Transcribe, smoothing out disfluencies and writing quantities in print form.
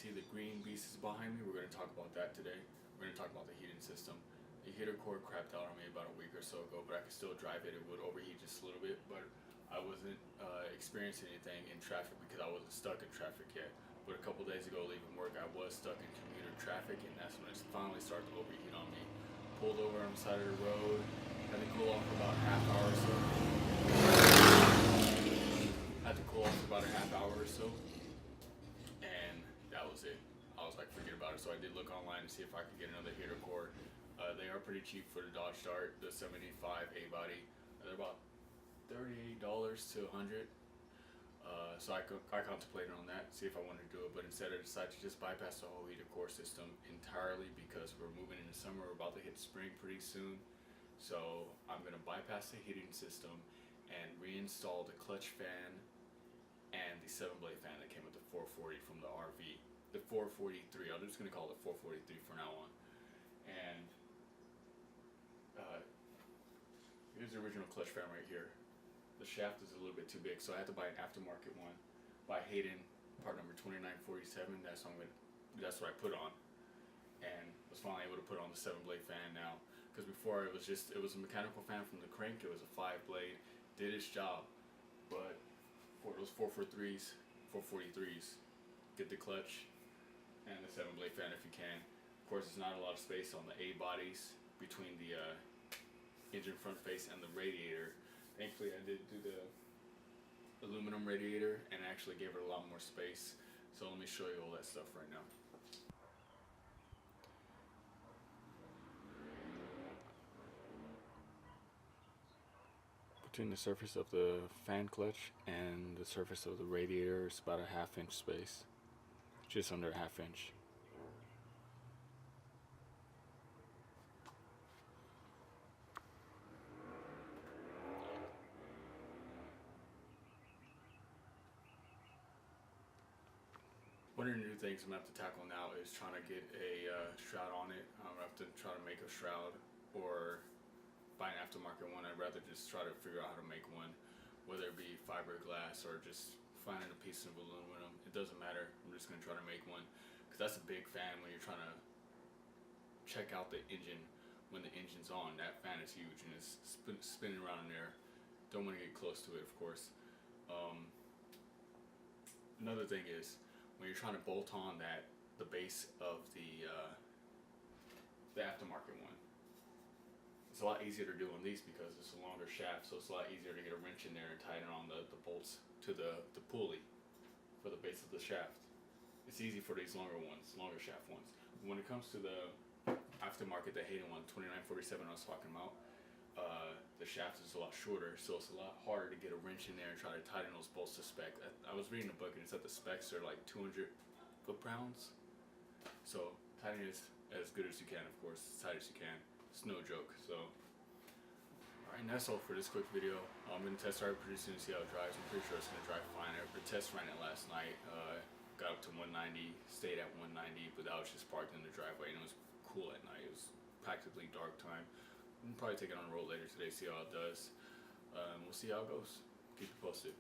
see the green beast is behind me. We're going to talk about that today. We're going to talk about the heating system. The heater core crapped out on me about a week or so ago, but I could still drive it. It would overheat just a little bit, but I wasn't experiencing anything in traffic because I wasn't stuck in traffic yet. But a couple days ago, leaving work, I was stuck in commuter traffic, and that's when it finally started to overheat on me. Pulled over on the side of the road, had to cool off for about a half hour or so. And that was it. I was like, forget about it. So I did look online to see if I could get another heater core. They are pretty cheap for the Dodge Dart, the 75 A body. They're about $38 to $100. So I contemplated on that, see if I wanted to do it, but instead I decided to just bypass the whole heater core system entirely because we're moving into summer. We're about to hit spring pretty soon. So I'm going to bypass the heating system and reinstall the clutch fan and the 7-blade fan that came with the 440 from the RV. The 443, I'm just going to call it the 443 from now on. And here's the original clutch fan right here. The shaft is a little bit too big, so I had to buy an aftermarket one by Hayden, part number 2947. That's what I put on, and was finally able to put on the 7-blade fan now. Because before it was a mechanical fan from the crank. It was a 5-blade, did its job, but for those 443s, get the clutch and the 7-blade fan if you can. Of course, there's not a lot of space on the A bodies between the engine front face and the radiator. Thankfully, I did do the aluminum radiator and actually gave it a lot more space. So let me show you all that stuff right now. Between the surface of the fan clutch and the surface of the radiator is about a half-inch space, just under a half-inch. One of the new things I'm going to have to tackle now is trying to get a shroud on it. I'm going to have to try to make a shroud or buy an aftermarket one. I'd rather just try to figure out how to make one, whether it be fiberglass or just finding a piece of aluminum. It doesn't matter. I'm just going to try to make one because that's a big fan when you're trying to check out the engine when the engine's on. That fan is huge and it's spinning around in there. Don't want to get close to it, of course. Another thing is when you're trying to bolt on the base of the aftermarket one. It's a lot easier to do on these because it's a longer shaft, so it's a lot easier to get a wrench in there and tighten on the bolts to the pulley for the base of the shaft. It's easy for these longer shaft ones. When it comes to the aftermarket, the Hayden one, 2947 I was talking about, the shaft is a lot shorter, so it's a lot harder to get a wrench in there and try to tighten those bolts to spec. I was reading a book and it said the specs are like 200 foot-pounds, so tighten it as good as you can, of course, as tight as you can. It's no joke. So, alright, and that's all for this quick video. I'm going to test drive pretty soon to see how it drives. I'm pretty sure it's going to drive fine. I test ran it last night. Got up to 190, stayed at 190, but I was just parked in the driveway and it was cool at night. It was practically dark time. I'll probably take it on the road later today, see how it does. We'll see how it goes. Keep you posted.